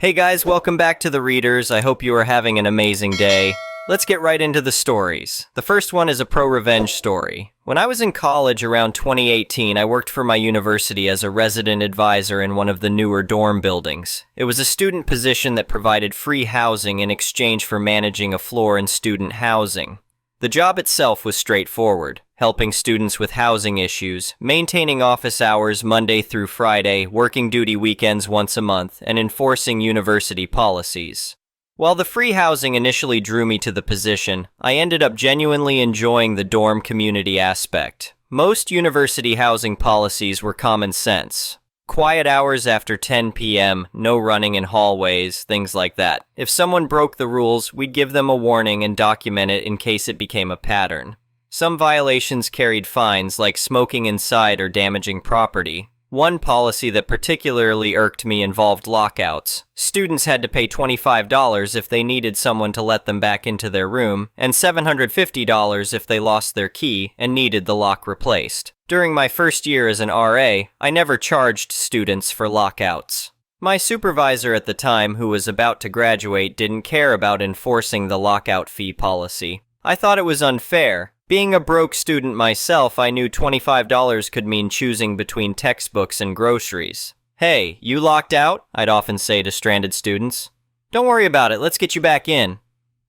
Hey guys, welcome back to The Readers. I hope you are having an amazing day. Let's get right into the stories. The first one is a pro-revenge story. When I was in college around 2018, I worked for my university as a resident advisor in one of the newer dorm buildings. It was a student position that provided free housing in exchange for managing a floor in student housing. The job itself was straightforward, helping students with housing issues, maintaining office hours Monday through Friday, working duty weekends once a month, and enforcing university policies. While the free housing initially drew me to the position, I ended up genuinely enjoying the dorm community aspect. Most university housing policies were common sense. Quiet hours after 10 p.m., no running in hallways, things like that. If someone broke the rules, we'd give them a warning and document it in case it became a pattern. Some violations carried fines like smoking inside or damaging property. One policy that particularly irked me involved lockouts. Students had to pay $25 if they needed someone to let them back into their room, and $750 if they lost their key and needed the lock replaced. During my first year as an RA, I never charged students for lockouts. My supervisor at the time, who was about to graduate, didn't care about enforcing the lockout fee policy. I thought it was unfair. Being a broke student myself, I knew $25 could mean choosing between textbooks and groceries. "Hey, you locked out?" I'd often say to stranded students. "Don't worry about it, let's get you back in."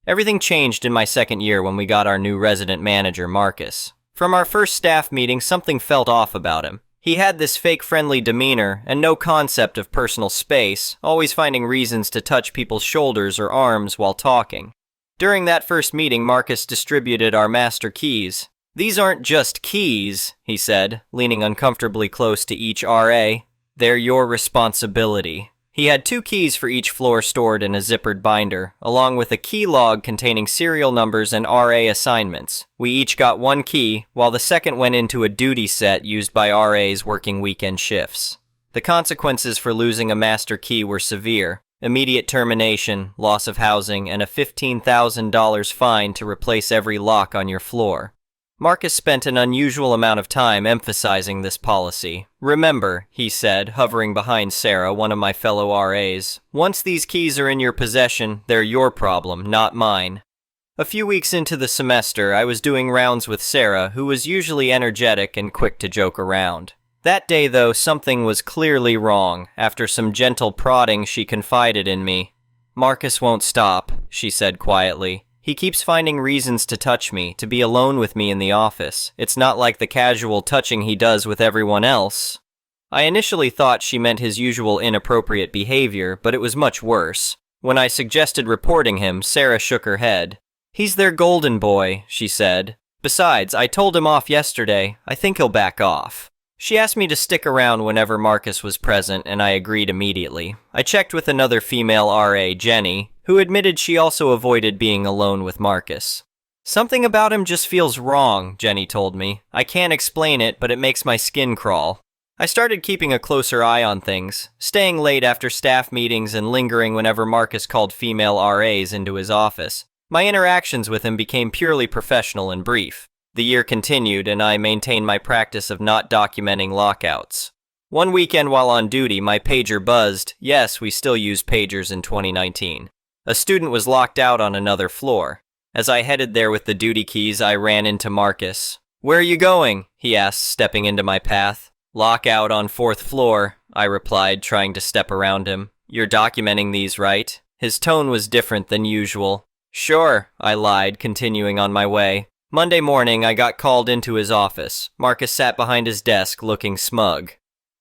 Everything changed in my second year when we got our new resident manager, Marcus. From our first staff meeting, something felt off about him. He had this fake friendly demeanor and no concept of personal space, always finding reasons to touch people's shoulders or arms while talking. During that first meeting, Marcus distributed our master keys. "These aren't just keys," he said, leaning uncomfortably close to each RA. "They're your responsibility." He had 2 keys for each floor stored in a zippered binder, along with a key log containing serial numbers and RA assignments. We each got 1 key, while the second went into a duty set used by RAs working weekend shifts. The consequences for losing a master key were severe. Immediate termination, loss of housing, and a $15,000 fine to replace every lock on your floor. Marcus spent an unusual amount of time emphasizing this policy. "Remember," he said, hovering behind Sarah, one of my fellow RAs, "once these keys are in your possession, they're your problem, not mine." A few weeks into the semester, I was doing rounds with Sarah, who was usually energetic and quick to joke around. That day, though, something was clearly wrong. After some gentle prodding, she confided in me. "Marcus won't stop," she said quietly. "He keeps finding reasons to touch me, to be alone with me in the office. It's not like the casual touching he does with everyone else." I initially thought she meant his usual inappropriate behavior, but it was much worse. When I suggested reporting him, Sarah shook her head. "He's their golden boy," she said. "Besides, I told him off yesterday. I think he'll back off." She asked me to stick around whenever Marcus was present, and I agreed immediately. I checked with another female RA, Jenny, who admitted she also avoided being alone with Marcus. "Something about him just feels wrong," Jenny told me. "I can't explain it, but it makes my skin crawl." I started keeping a closer eye on things, staying late after staff meetings and lingering whenever Marcus called female RAs into his office. My interactions with him became purely professional and brief. The year continued, and I maintained my practice of not documenting lockouts. One weekend while on duty, my pager buzzed. Yes, we still use pagers in 2019. A student was locked out on another floor. As I headed there with the duty keys, I ran into Marcus. "Where are you going?" he asked, stepping into my path. "Lockout on 4th floor, I replied, trying to step around him. "You're documenting these, right?" His tone was different than usual. "Sure," I lied, continuing on my way. Monday morning, I got called into his office. Marcus sat behind his desk, looking smug.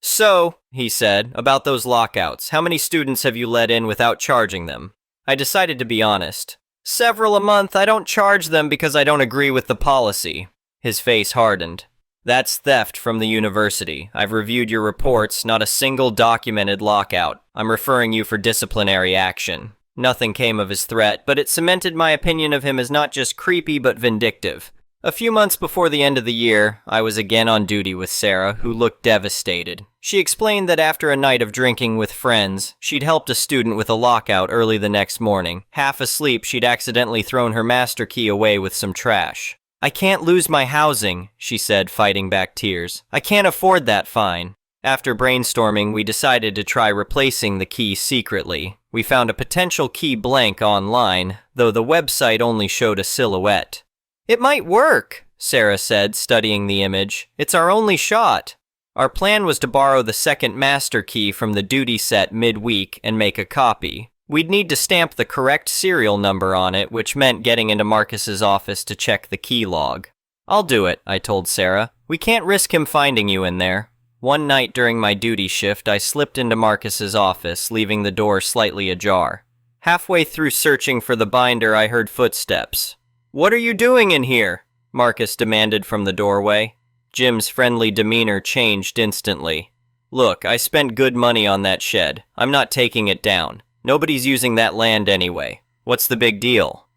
"So," he said, "about those lockouts, how many students have you let in without charging them?" I decided to be honest. "Several a month. I don't charge them because I don't agree with the policy." His face hardened. "That's theft from the university. I've reviewed your reports, not a single documented lockout. I'm referring you for disciplinary action." Nothing came of his threat, but it cemented my opinion of him as not just creepy but vindictive. A few months before the end of the year, I was again on duty with Sarah, who looked devastated. She explained that after a night of drinking with friends, she'd helped a student with a lockout early the next morning. Half asleep, she'd accidentally thrown her master key away with some trash. "I can't lose my housing," she said, fighting back tears. "I can't afford that fine." After brainstorming, we decided to try replacing the key secretly. We found a potential key blank online, though the website only showed a silhouette. "It might work," Sarah said, studying the image. "It's our only shot." Our plan was to borrow the second master key from the duty set midweek and make a copy. We'd need to stamp the correct serial number on it, which meant getting into Marcus's office to check the key log. "I'll do it," I told Sarah. "We can't risk him finding you in there." One night during my duty shift, I slipped into Marcus's office, leaving the door slightly ajar. Halfway through searching for the binder, I heard footsteps. "What are you doing in here?" Marcus demanded from the doorway. Jim's friendly demeanor changed instantly. "Look, I spent good money on that shed. I'm not taking it down. Nobody's using that land anyway. What's the big deal?"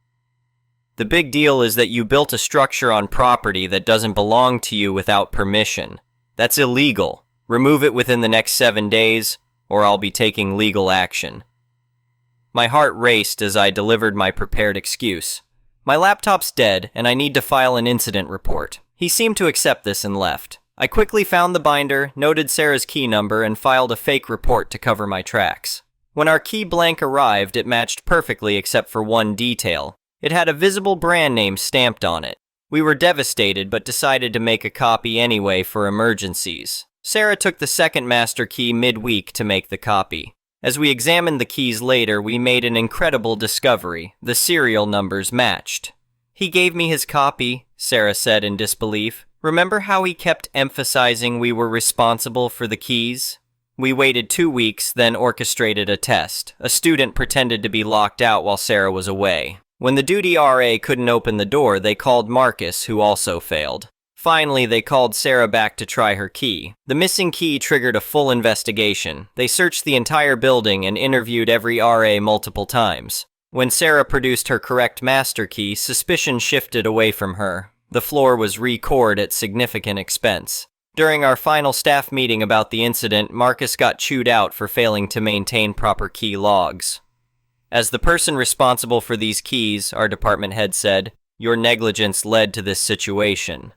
"The big deal is that you built a structure on property that doesn't belong to you without permission. That's illegal. Remove it within the next 7 days, or I'll be taking legal action." My heart raced as I delivered my prepared excuse. "My laptop's dead, and I need to file an incident report." He seemed to accept this and left. I quickly found the binder, noted Sarah's key number, and filed a fake report to cover my tracks. When our key blank arrived, it matched perfectly except for one detail. It had a visible brand name stamped on it. We were devastated, but decided to make a copy anyway for emergencies. Sarah took the second master key midweek to make the copy. As we examined the keys later, we made an incredible discovery. The serial numbers matched. "He gave me his copy," Sarah said in disbelief. "Remember how he kept emphasizing we were responsible for the keys?" We waited 2 weeks, then orchestrated a test. A student pretended to be locked out while Sarah was away. When the duty RA couldn't open the door, they called Marcus, who also failed. Finally, they called Sarah back to try her key. The missing key triggered a full investigation. They searched the entire building and interviewed every RA multiple times. When Sarah produced her correct master key, suspicion shifted away from her. The floor was re-cored at significant expense. During our final staff meeting about the incident, Marcus got chewed out for failing to maintain proper key logs. "As the person responsible for these keys," our department head said, "your negligence led to this situation."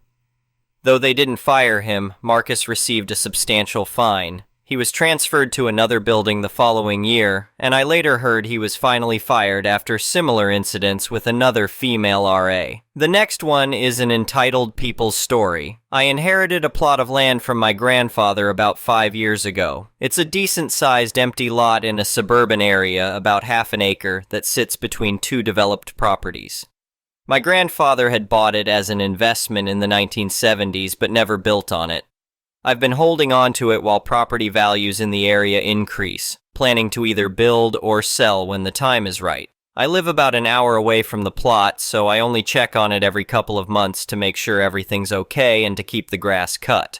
Though they didn't fire him, Marcus received a substantial fine. He was transferred to another building the following year, and I later heard he was finally fired after similar incidents with another female RA. The next one is an entitled people's story. I inherited a plot of land from my grandfather about 5 years ago. It's a decent-sized empty lot in a suburban area, about half an acre, that sits between 2 developed properties. My grandfather had bought it as an investment in the 1970s, but never built on it. I've been holding on to it while property values in the area increase, planning to either build or sell when the time is right. I live about an hour away from the plot, so I only check on it every couple of months to make sure everything's okay and to keep the grass cut.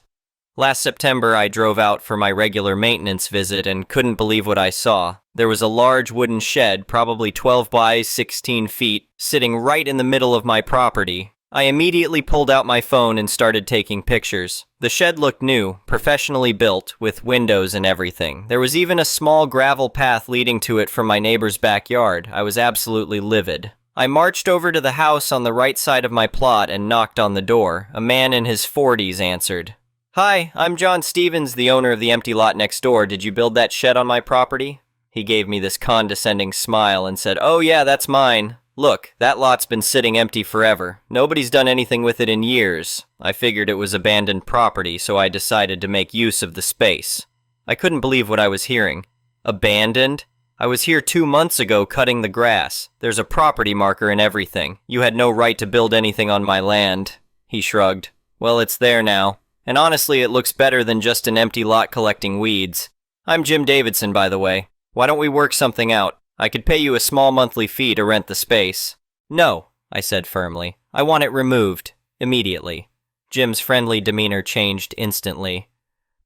Last September, I drove out for my regular maintenance visit and couldn't believe what I saw. There was a large wooden shed, probably 12 by 16 feet, sitting right in the middle of my property. I immediately pulled out my phone and started taking pictures. The shed looked new, professionally built, with windows and everything. There was even a small gravel path leading to it from my neighbor's backyard. I was absolutely livid. I marched over to the house on the right side of my plot and knocked on the door. A man in his 40s answered. "Hi, I'm John Stevens, the owner of the empty lot next door. Did you build that shed on my property?" He gave me this condescending smile and said, "Oh yeah, that's mine. Look, that lot's been sitting empty forever. Nobody's done anything with it in years. I figured it was abandoned property, so I decided to make use of the space." I couldn't believe what I was hearing. Abandoned? I was here 2 months ago cutting the grass. There's a property marker and everything. You had no right to build anything on my land. He shrugged. "Well, it's there now. And honestly, it looks better than just an empty lot collecting weeds. I'm Jim Davidson, by the way. Why don't we work something out? I could pay you a small monthly fee to rent the space." "No," I said firmly. "I want it removed. Immediately." Jim's friendly demeanor changed instantly.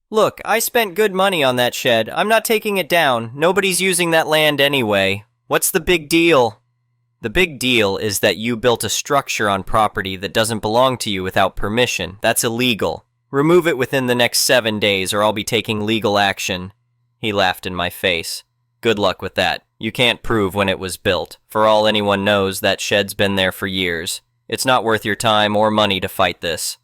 "Look, I spent good money on that shed. I'm not taking it down. Nobody's using that land anyway. What's the big deal?" "The big deal is that you built a structure on property that doesn't belong to you without permission. That's illegal. Remove it within the next 7 days or I'll be taking legal action." He laughed in my face. "Good luck with that. You can't prove when it was built. For all anyone knows, that shed's been there for years. It's not worth your time or money to fight this."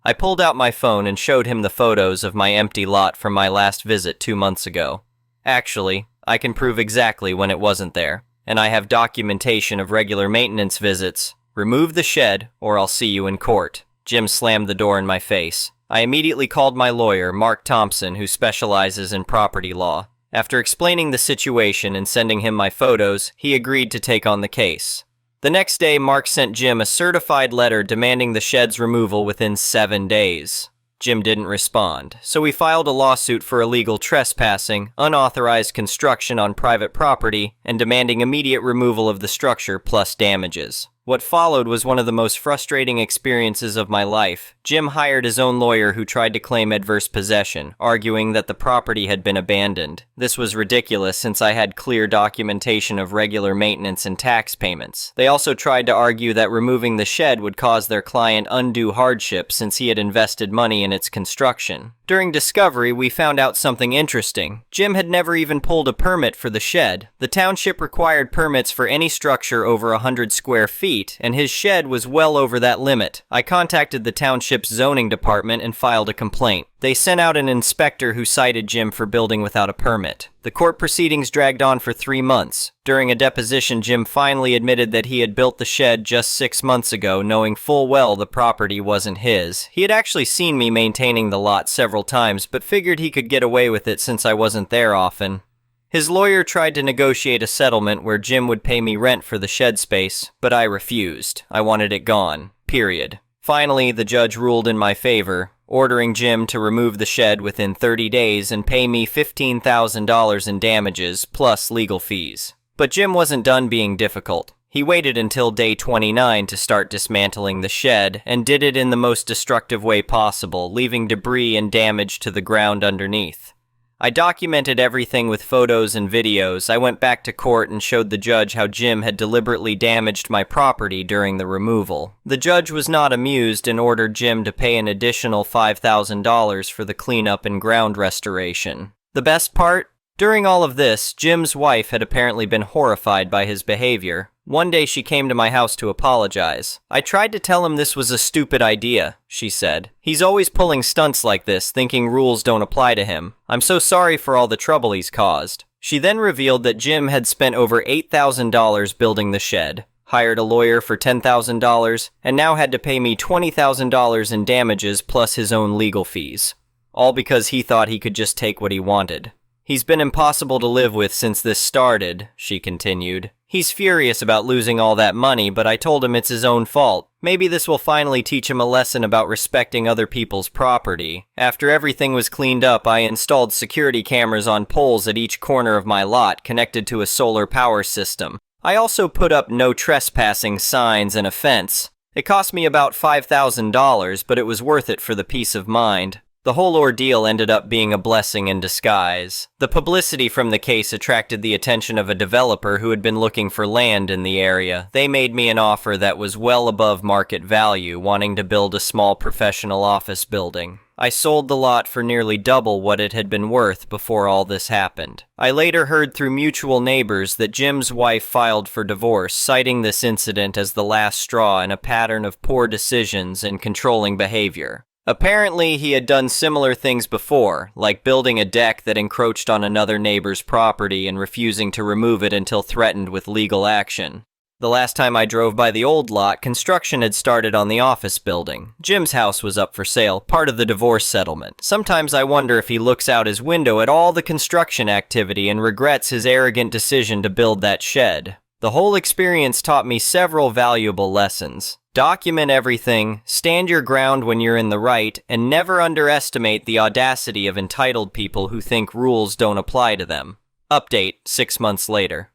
I pulled out my phone and showed him the photos of my empty lot from my last visit 2 months ago. Actually, I can prove exactly when it wasn't there, and I have documentation of regular maintenance visits. Remove the shed, or I'll see you in court. Jim slammed the door in my face. I immediately called my lawyer, Mark Thompson, who specializes in property law. After explaining the situation and sending him my photos, he agreed to take on the case. The next day, Mark sent Jim a certified letter demanding the shed's removal within 7 days. Jim didn't respond, so we filed a lawsuit for illegal trespassing, unauthorized construction on private property, and demanding immediate removal of the structure plus damages. What followed was one of the most frustrating experiences of my life. Jim hired his own lawyer who tried to claim adverse possession, arguing that the property had been abandoned. This was ridiculous since I had clear documentation of regular maintenance and tax payments. They also tried to argue that removing the shed would cause their client undue hardship since he had invested money in its construction. During discovery, we found out something interesting. Jim had never even pulled a permit for the shed. The township required permits for any structure over 100 square feet, and his shed was well over that limit. I contacted the township's zoning department and filed a complaint. They sent out an inspector who cited Jim for building without a permit. The court proceedings dragged on for 3 months. During a deposition, Jim finally admitted that he had built the shed just 6 months ago, knowing full well the property wasn't his. He had actually seen me maintaining the lot several times, but figured he could get away with it since I wasn't there often. His lawyer tried to negotiate a settlement where Jim would pay me rent for the shed space, but I refused. I wanted it gone. Period. Finally, the judge ruled in my favor, ordering Jim to remove the shed within 30 days and pay me $15,000 in damages plus legal fees. But Jim wasn't done being difficult. He waited until day 29 to start dismantling the shed and did it in the most destructive way possible, leaving debris and damage to the ground underneath. I documented everything with photos and videos. I went back to court and showed the judge how Jim had deliberately damaged my property during the removal. The judge was not amused and ordered Jim to pay an additional $5,000 for the cleanup and ground restoration. The best part? During all of this, Jim's wife had apparently been horrified by his behavior. One day she came to my house to apologize. I tried to tell him this was a stupid idea, she said. He's always pulling stunts like this, thinking rules don't apply to him. I'm so sorry for all the trouble he's caused. She then revealed that Jim had spent over $8,000 building the shed, hired a lawyer for $10,000, and now had to pay me $20,000 in damages plus his own legal fees. All because he thought he could just take what he wanted. He's been impossible to live with since this started, she continued. He's furious about losing all that money, but I told him it's his own fault. Maybe this will finally teach him a lesson about respecting other people's property. After everything was cleaned up, I installed security cameras on poles at each corner of my lot connected to a solar power system. I also put up no trespassing signs and a fence. It cost me about $5,000, but it was worth it for the peace of mind. The whole ordeal ended up being a blessing in disguise. The publicity from the case attracted the attention of a developer who had been looking for land in the area. They made me an offer that was well above market value, wanting to build a small professional office building. I sold the lot for nearly double what it had been worth before all this happened. I later heard through mutual neighbors that Jim's wife filed for divorce, citing this incident as the last straw in a pattern of poor decisions and controlling behavior. Apparently, he had done similar things before, like building a deck that encroached on another neighbor's property and refusing to remove it until threatened with legal action. The last time I drove by the old lot, construction had started on the office building. Jim's house was up for sale, part of the divorce settlement. Sometimes I wonder if he looks out his window at all the construction activity and regrets his arrogant decision to build that shed. The whole experience taught me several valuable lessons. Document everything, stand your ground when you're in the right, and never underestimate the audacity of entitled people who think rules don't apply to them. Update 6 months later.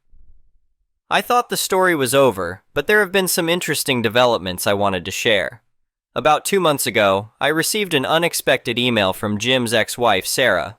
I thought the story was over, but there have been some interesting developments I wanted to share. About 2 months ago, I received an unexpected email from Jim's ex-wife, Sarah.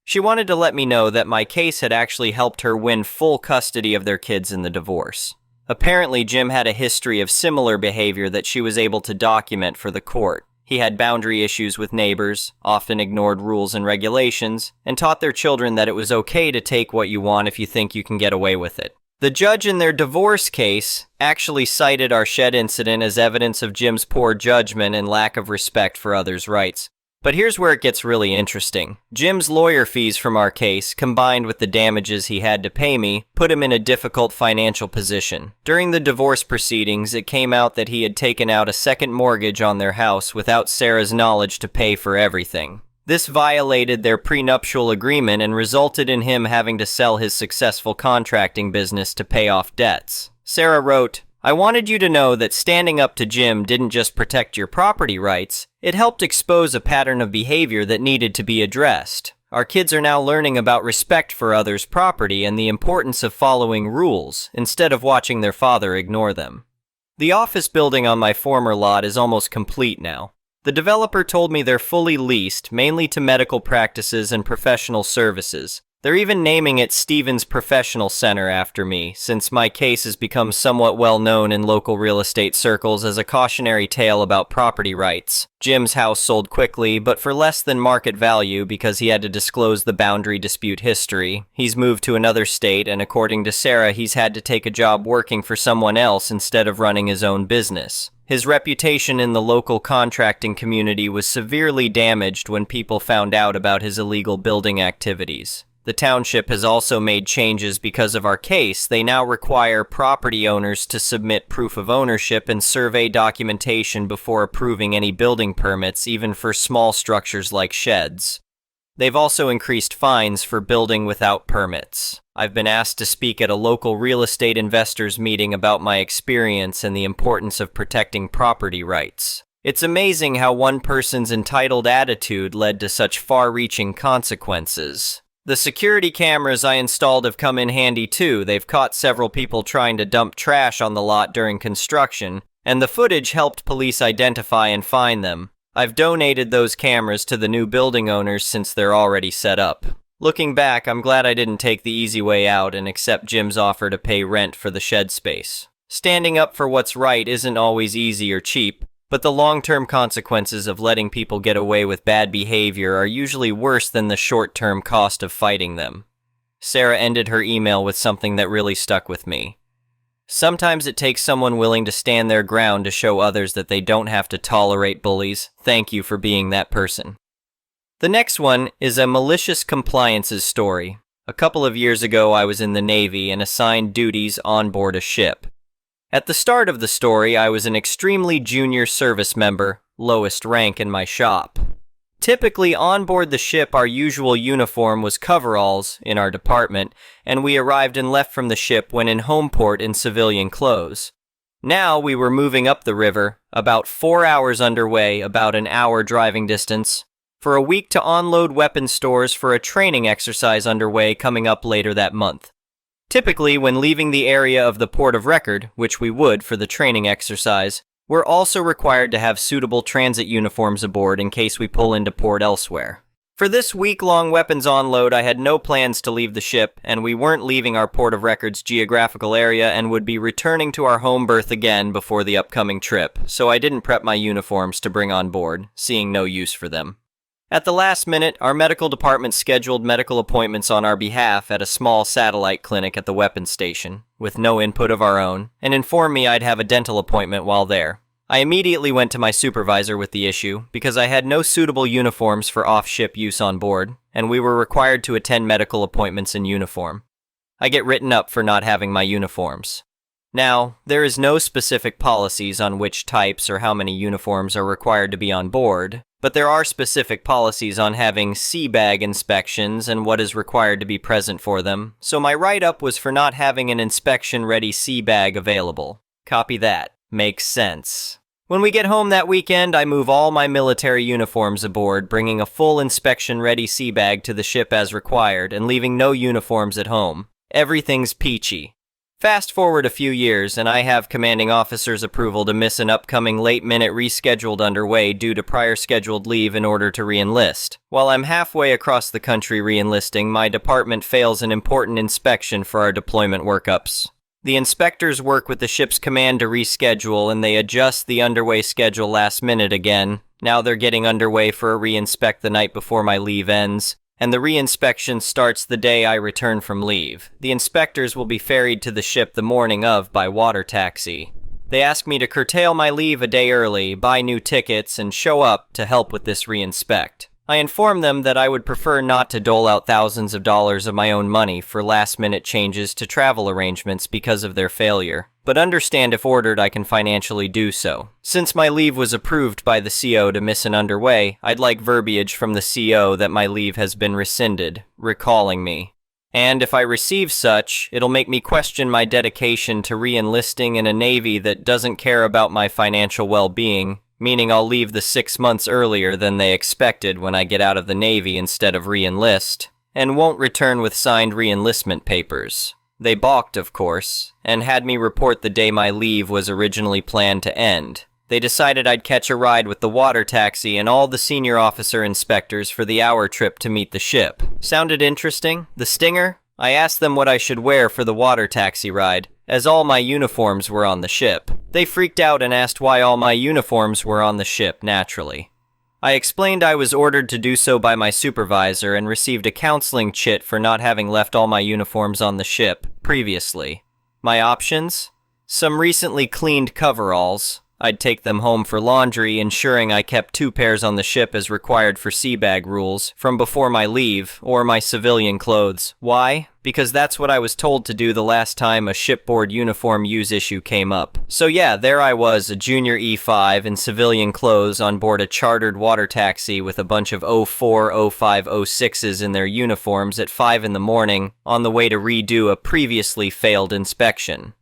She wanted to let me know that my case had actually helped her win full custody of their kids in the divorce. Apparently, Jim had a history of similar behavior that she was able to document for the court. He had boundary issues with neighbors, often ignored rules and regulations, and taught their children that it was okay to take what you want if you think you can get away with it. The judge in their divorce case actually cited our shed incident as evidence of Jim's poor judgment and lack of respect for others' rights. But here's where it gets really interesting. Jim's lawyer fees from our case, combined with the damages he had to pay me, put him in a difficult financial position. During the divorce proceedings, it came out that he had taken out a second mortgage on their house without Sarah's knowledge to pay for everything. This violated their prenuptial agreement and resulted in him having to sell his successful contracting business to pay off debts. Sarah wrote, "I wanted you to know that standing up to Jim didn't just protect your property rights, it helped expose a pattern of behavior that needed to be addressed. Our kids are now learning about respect for others' property and the importance of following rules, instead of watching their father ignore them." The office building on my former lot is almost complete now. The developer told me they're fully leased, mainly to medical practices and professional services. They're even naming it Stevens Professional Center after me, since my case has become somewhat well known in local real estate circles as a cautionary tale about property rights. Jim's house sold quickly, but for less than market value because he had to disclose the boundary dispute history. He's moved to another state, and according to Sarah, he's had to take a job working for someone else instead of running his own business. His reputation in the local contracting community was severely damaged when people found out about his illegal building activities. The township has also made changes because of our case. They now require property owners to submit proof of ownership and survey documentation before approving any building permits, even for small structures like sheds. They've also increased fines for building without permits. I've been asked to speak at a local real estate investors meeting about my experience and the importance of protecting property rights. It's amazing how one person's entitled attitude led to such far-reaching consequences. The security cameras I installed have come in handy too. They've caught several people trying to dump trash on the lot during construction, and the footage helped police identify and fine them. I've donated those cameras to the new building owners since they're already set up. Looking back, I'm glad I didn't take the easy way out and accept Jim's offer to pay rent for the shed space. Standing up for what's right isn't always easy or cheap, but the long-term consequences of letting people get away with bad behavior are usually worse than the short-term cost of fighting them. Sarah ended her email with something that really stuck with me. Sometimes it takes someone willing to stand their ground to show others that they don't have to tolerate bullies. Thank you for being that person. The next one is a malicious compliances story. A couple of years ago, I was in the Navy and assigned duties on board a ship. At the start of the story, I was an extremely junior service member, lowest rank in my shop. Typically, on board the ship, our usual uniform was coveralls in our department, and we arrived and left from the ship when in home port in civilian clothes. Now we were moving up the river, about 4 hours underway, about an hour driving distance, for a week to unload weapons stores for a training exercise underway coming up later that month. Typically, when leaving the area of the port of record, which we would for the training exercise, we're also required to have suitable transit uniforms aboard in case we pull into port elsewhere. For this week-long weapons unload, I had no plans to leave the ship, and we weren't leaving our port of record's geographical area and would be returning to our home berth again before the upcoming trip, so I didn't prep my uniforms to bring on board, seeing no use for them. At the last minute, our medical department scheduled medical appointments on our behalf at a small satellite clinic at the weapons station, with no input of our own, and informed me I'd have a dental appointment while there. I immediately went to my supervisor with the issue, because I had no suitable uniforms for off-ship use on board, and we were required to attend medical appointments in uniform. I get written up for not having my uniforms. Now, there is no specific policies on which types or how many uniforms are required to be on board, but there are specific policies on having sea bag inspections and what is required to be present for them, so my write-up was for not having an inspection-ready sea bag available. Copy that. Makes sense. When we get home that weekend, I move all my military uniforms aboard, bringing a full inspection-ready sea bag to the ship as required, and leaving no uniforms at home. Everything's peachy. Fast forward a few years, and I have commanding officer's approval to miss an upcoming late-minute rescheduled underway due to prior scheduled leave in order to re-enlist. While I'm halfway across the country re-enlisting, my department fails an important inspection for our deployment workups. The inspectors work with the ship's command to reschedule, and they adjust the underway schedule last minute again. Now they're getting underway for a re-inspect the night before my leave ends. and the reinspection starts the day I return from leave. The inspectors will be ferried to the ship the morning of by water taxi. They ask me to curtail my leave a day early, buy new tickets, and show up to help with this reinspect. I inform them that I would prefer not to dole out thousands of dollars of my own money for last-minute changes to travel arrangements because of their failure, but understand if ordered I can financially do so. Since my leave was approved by the CO to miss an underway, I'd like verbiage from the CO that my leave has been rescinded, recalling me. And if I receive such, it'll make me question my dedication to re-enlisting in a Navy that doesn't care about my financial well-being, meaning I'll leave the 6 months earlier than they expected when I get out of the Navy instead of re-enlist, and won't return with signed re-enlistment papers. They balked, of course, and had me report the day my leave was originally planned to end. They decided I'd catch a ride with the water taxi and all the senior officer inspectors for the hour trip to meet the ship. Sounded interesting? The stinger? I asked them what I should wear for the water taxi ride, as all my uniforms were on the ship. They freaked out and asked why all my uniforms were on the ship, naturally. I explained I was ordered to do so by my supervisor and received a counseling chit for not having left all my uniforms on the ship previously. My options? Some recently cleaned coveralls. I'd take them home for laundry, ensuring I kept 2 pairs on the ship as required for sea bag rules from before my leave, or my civilian clothes. Why? Because that's what I was told to do the last time a shipboard uniform use issue came up. So yeah, there I was, a junior E5 in civilian clothes on board a chartered water taxi with a bunch of 04, 05, 06s in their uniforms at 5 in the morning, on the way to redo a previously failed inspection.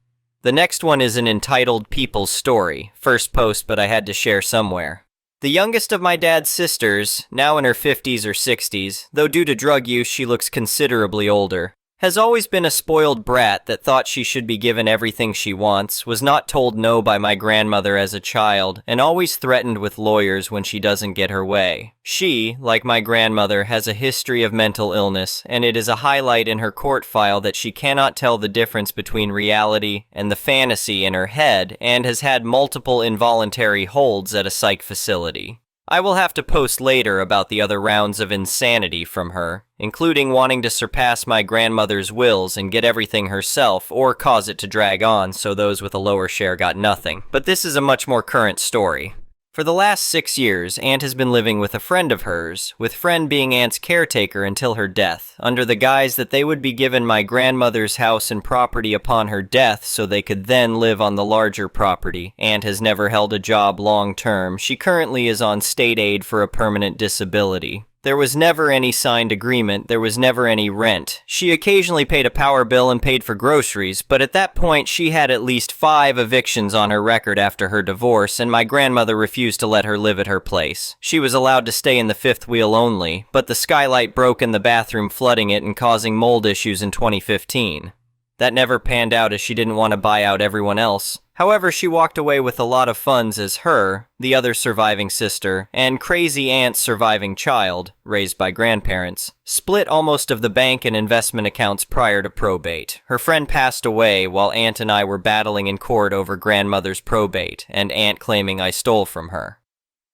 The next one is an entitled people's story. First post, but I had to share somewhere. The youngest of my dad's sisters, now in her 50s or 60s, though due to drug use she looks considerably older, has always been a spoiled brat that thought she should be given everything she wants, was not told no by my grandmother as a child, and always threatened with lawyers when she doesn't get her way. She, like my grandmother, has a history of mental illness, and it is a highlight in her court file that she cannot tell the difference between reality and the fantasy in her head, and has had multiple involuntary holds at a psych facility. I will have to post later about the other rounds of insanity from her, including wanting to surpass my grandmother's wills and get everything herself or cause it to drag on so those with a lower share got nothing. But this is a much more current story. For the last 6 years, Aunt has been living with a friend of hers, with friend being Aunt's caretaker until her death, under the guise that they would be given my grandmother's house and property upon her death so they could then live on the larger property. Aunt has never held a job long term. She currently is on state aid for a permanent disability. There was never any signed agreement, there was never any rent. She occasionally paid a power bill and paid for groceries, but at that point she had at least 5 evictions on her record after her divorce, and my grandmother refused to let her live at her place. She was allowed to stay in the 5th wheel only, but the skylight broke in the bathroom, flooding it and causing mold issues in 2015. That never panned out as she didn't want to buy out everyone else. However, she walked away with a lot of funds as her, the other surviving sister, and crazy aunt's surviving child, raised by grandparents, split almost of the bank and investment accounts prior to probate. Her friend passed away while Aunt and I were battling in court over grandmother's probate, and Aunt claiming I stole from her.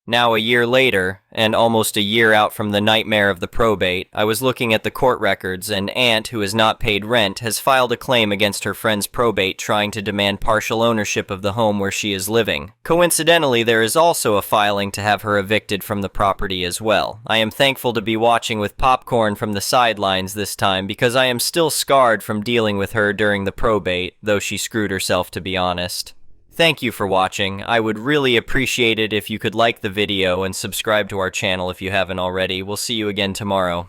Now, a year later, and almost a year out from the nightmare of the probate, I was looking at the court records, and Aunt, who has not paid rent, has filed a claim against her friend's probate trying to demand partial ownership of the home where she is living. Coincidentally, there is also a filing to have her evicted from the property as well. I am thankful to be watching with popcorn from the sidelines this time because I am still scarred from dealing with her during the probate, though she screwed herself, to be honest. Thank you for watching. I would really appreciate it if you could like the video and subscribe to our channel if you haven't already. We'll see you again tomorrow.